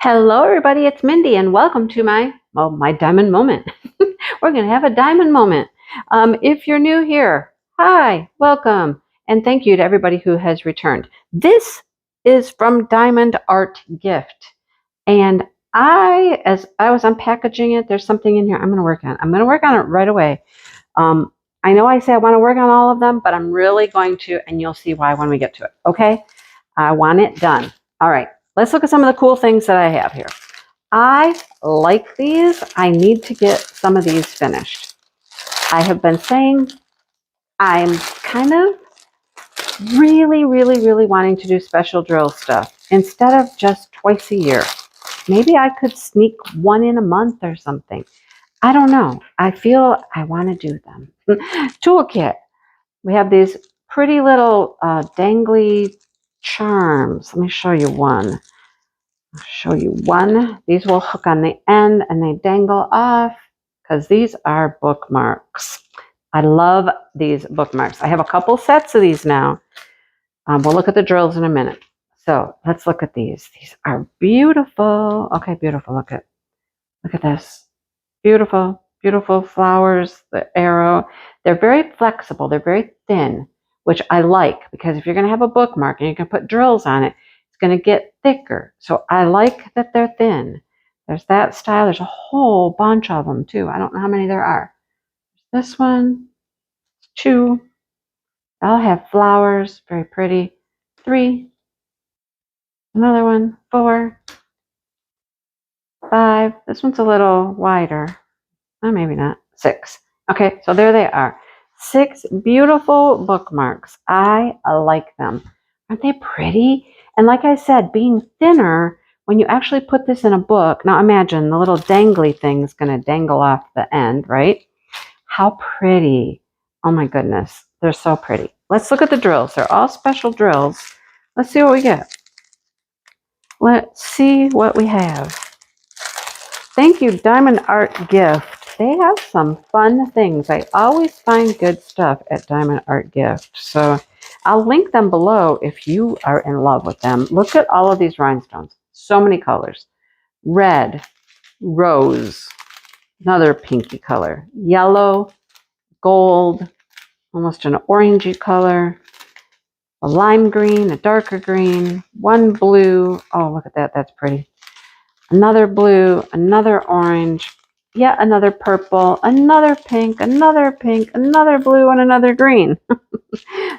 Hello, everybody. It's Mindy, and welcome to my diamond moment. We're going to have a diamond moment. If you're new here, hi, welcome, and thank you to everybody who has returned. This is from Diamond Art Gift, and as I was unpackaging it, there's something in here I'm going to work on. I'm going to work on it right away. I know I say I want to work on all of them, but I'm really going to, and you'll see why when we get to it. Okay, I want it done. All right. Let's look at some of the cool things that I have here. I like these. I need to get some of these finished. I have been saying I'm kind of really wanting to do special drill stuff instead of just twice a year. Maybe I could sneak one in a month or something. I don't know. I feel I want to do them. Toolkit. We have these pretty little dangly charms. Let me show you one. I'll show you one. These will hook on the end and they dangle off because these are bookmarks. I love these bookmarks. I have a couple sets of these now. We'll look at the drills in a minute. So let's look at these. These are beautiful. Okay, beautiful. Look at this. Beautiful, beautiful flowers, the arrow. They're very flexible. They're very thin, which I like because if you're going to have a bookmark and you can put drills on it, it's going to get thicker. So I like that they're thin. There's that style. There's a whole bunch of them too. I don't know how many there are. This one, 2. I'll have flowers, very pretty. 3. Another one, 4. 5. This one's a little wider. Oh, maybe not. 6. Okay, so there they are. 6 beautiful bookmarks. I like them. Aren't they pretty? And like I said, being thinner, when you actually put this in a book, now imagine the little dangly thing is going to dangle off the end, right? How pretty. Oh my goodness. They're so pretty. Let's look at the drills. They're all special drills. Let's see what we get. Let's see what we have. Thank you, Diamond Art Gift. They have some fun things. I always find good stuff at Diamond Art Gift. So I'll link them below if you are in love with them. Look at all of these rhinestones. So many colors. Red, rose, another pinky color, yellow, gold, almost an orangey color, a lime green, a darker green, one blue. Oh, look at that. That's pretty. Another blue, another orange, yet another purple, another pink, another blue, and another green.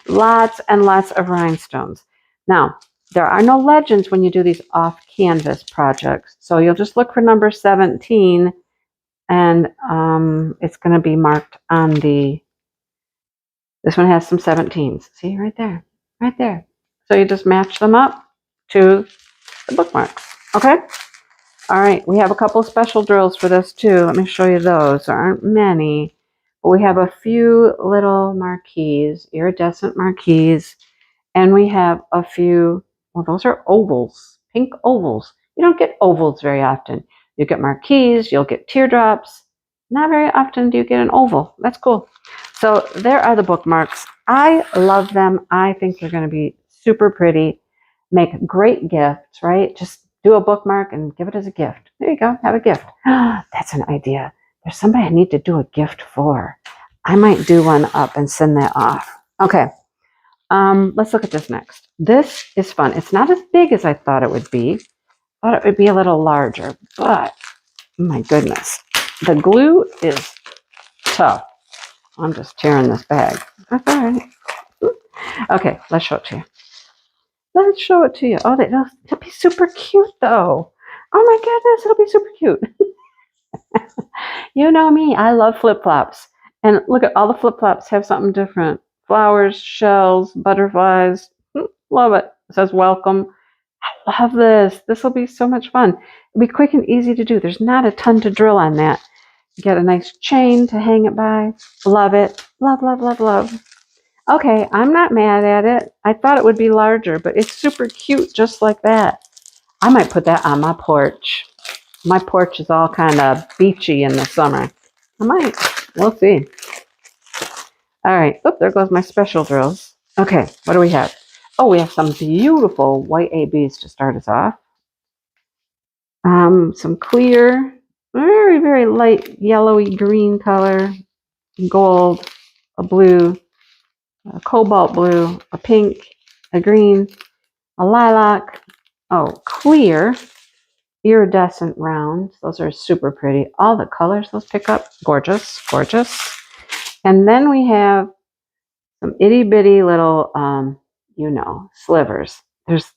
Lots and lots of rhinestones. Now, there are no legends when you do these off-canvas projects. So you'll just look for number 17, and it's going to be marked on the... This one has some 17s. See, right there. Right there. So you just match them up to the bookmarks. Okay? All right, we have a couple special drills for this too. Let me show you those. There aren't many, but we have a few little marquees, iridescent marquees, and we have a few, well, those are ovals, pink ovals. You don't get ovals very often. You get marquees, you'll get teardrops. Not very often do you get an oval. That's cool. So there are the bookmarks. I love them. I think they're going to be super pretty, make great gifts, right? Just do a bookmark and give it as a gift. There you go. Have a gift. That's an idea. There's somebody I need to do a gift for. I might do one up and send that off. Okay. Let's look at this next. This is fun. It's not as big as I thought it would be. I thought it would be a little larger, but my goodness. The glue is tough. I'm just tearing this bag. That's all right. Okay, let's show it to you. Let's show it to you. Oh, it'll be super cute, though. Oh, my goodness, it'll be super cute. You know me. I love flip-flops. And look at all the flip-flops have something different. Flowers, shells, butterflies. Love it. It says welcome. I love this. This will be so much fun. It'll be quick and easy to do. There's not a ton to drill on that. Get a nice chain to hang it by. Love it. Love, love, love, love. Okay, I'm not mad at it. I thought it would be larger, but it's super cute just like that. I might put that on my porch. My porch is all kind of beachy in the summer. I might. We'll see. All right. Oop, there goes my special drills. Okay, what do we have? Oh, we have some beautiful white ABs to start us off. Some clear, very, very light yellowy, green color, very, very light yellowy green color, gold, a blue, a cobalt blue, a pink, a green, a lilac, oh, clear, iridescent rounds. Those are super pretty. All the colors those pick up, gorgeous, gorgeous. And then we have some itty bitty little, slivers.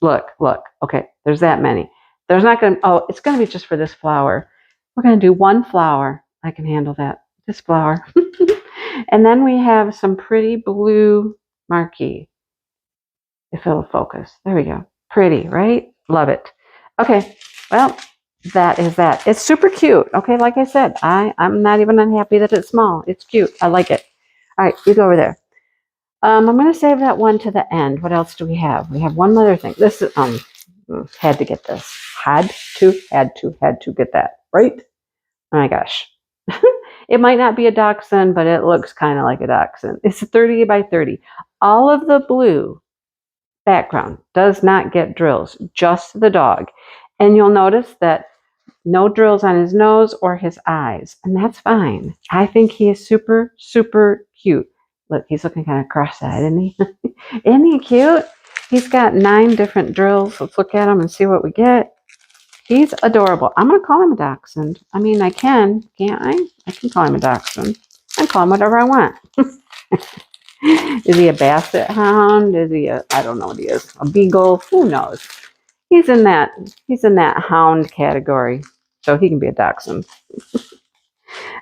Look, okay, there's that many. There's not going to, oh, it's going to be just for this flower. We're going to do one flower. I can handle that. This flower. And then we have some pretty blue marquee. If it'll focus. There we go. Pretty, right? Love it. Okay, well, that is that. It's super cute. Okay, like I said, I'm not even unhappy that it's small. It's cute. I like it. All right, you go over there. I'm going to save that one to the end. What else do we have? We have one other thing. This is, had to get this. Had to get that. Right? Oh my gosh. It might not be a dachshund, but it looks kind of like a dachshund. It's 30 by 30. All of the blue background does not get drills, just the dog. And you'll notice that no drills on his nose or his eyes, and that's fine. I think he is super, super cute. Look, he's looking kind of cross-eyed, isn't he? Isn't he cute? He's got 9 different drills. Let's look at him and see what we get. He's adorable. I'm going to call him a dachshund. I mean, I can, can't I? I can call him a dachshund. I can call him whatever I want. Is he a basset hound? Is he I don't know what he is. A beagle? Who knows? He's in that hound category. So he can be a dachshund.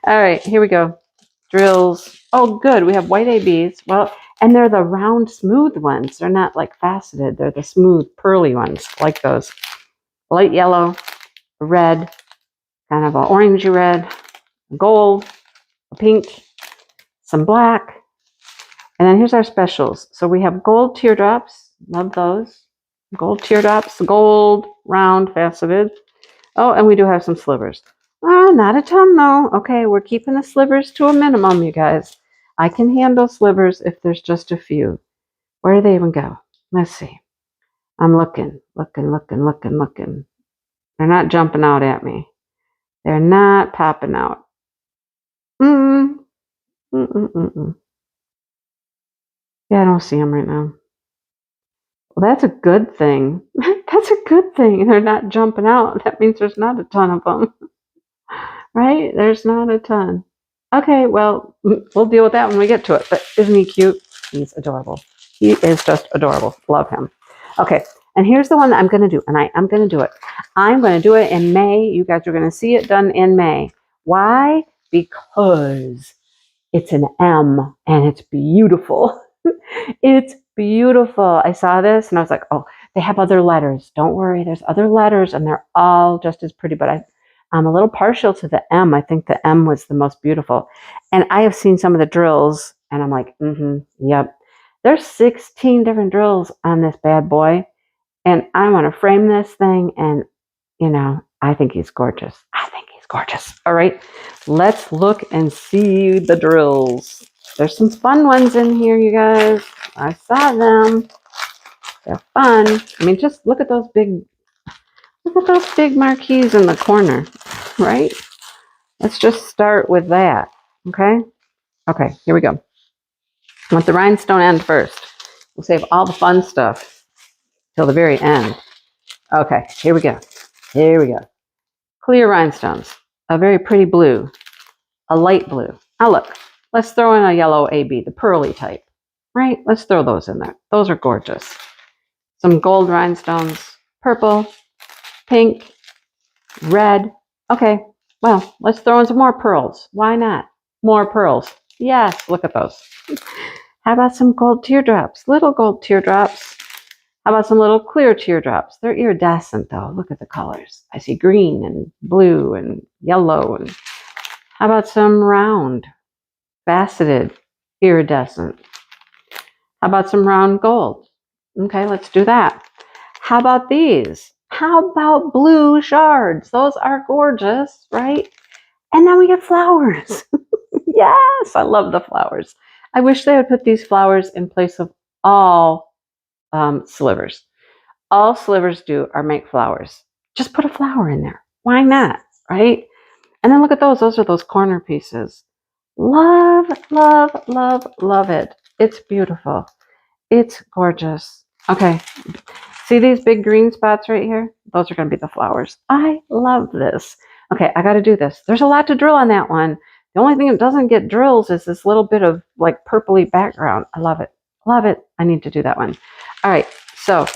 All right, here we go. Drills. Oh, good. We have white ABs. Well, and they're the round, smooth ones. They're not like faceted. They're the smooth, pearly ones, like those. Light yellow, red, kind of an orangey red, gold, a pink, some black. And then here's our specials. So we have gold teardrops. Love those. Gold teardrops, gold, round, faceted. Oh, and we do have some slivers. Oh, not a ton though. Okay, we're keeping the slivers to a minimum, you guys. I can handle slivers if there's just a few. Where do they even go? Let's see. I'm looking. They're not jumping out at me. They're not popping out. Yeah, I don't see them right now. Well, that's a good thing. That's a good thing. They're not jumping out. That means there's not a ton of them. Right? There's not a ton. Okay, well, we'll deal with that when we get to it. But isn't he cute? He's adorable. He is just adorable. Love him. Okay, and here's the one that I'm going to do. And I'm going to do it. I'm going to do it in May. You guys are going to see it done in May. Why? Because it's an M and it's beautiful. It's beautiful. I saw this and I was like, oh, they have other letters. Don't worry, there's other letters and they're all just as pretty. But I'm a little partial to the M. I think the M was the most beautiful. And I have seen some of the drills and I'm like, yep. There's 16 different drills on this bad boy. And I want to frame this thing and, I think he's gorgeous. All right, let's look and see the drills. There's some fun ones in here, you guys. I saw them. They're fun. I mean, just look at those big marquees in the corner, right? Let's just start with that, okay? Okay, here we go. I want the rhinestone end first. We'll save all the fun stuff till the very end. Okay, here we go. Clear rhinestones. A very pretty blue. A light blue. Now look, let's throw in a yellow AB, the pearly type, right? Let's throw those in there. Those are gorgeous. Some gold rhinestones, purple, pink, red. Okay, well, let's throw in some more pearls. Why not? More pearls. Yes, look at those. How about some gold teardrops? Little gold teardrops. How about some little clear teardrops? They're iridescent though. Look at the colors. I see green and blue and yellow. And how about some round, faceted, iridescent? How about some round gold? Okay, let's do that. How about these? How about blue shards? Those are gorgeous, right? And then we get flowers. Yes, I love the flowers. I wish they would put these flowers in place of all slivers. All slivers do are make flowers. Just put a flower in there. Why not, right? And then look at those. Those are those corner pieces. Love, love, love, love it. It's beautiful. It's gorgeous. Okay. See these big green spots right here? Those are going to be the flowers. I love this. Okay, I got to do this. There's a lot to drill on that one. The only thing that doesn't get drills is this little bit of like purpley background. I love it. Love it. I need to do that one. All right, so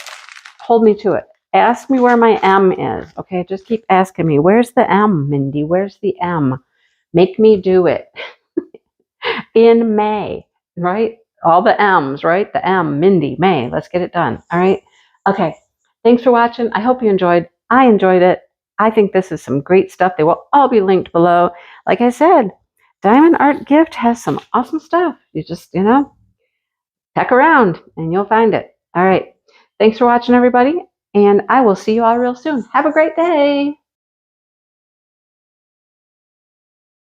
hold me to it. Ask me where my M is. Okay, just keep asking me. Where's the M, Mindy? Where's the M? Make me do it. In May, right? All the M's, right? The M, Mindy, May. Let's get it done. All right. Okay. Thanks for watching. I hope you enjoyed. I enjoyed it. I think this is some great stuff. They will all be linked below. Like I said, Diamond Art Gift has some awesome stuff. You just, check around and you'll find it. All right. Thanks for watching, everybody. And I will see you all real soon. Have a great day.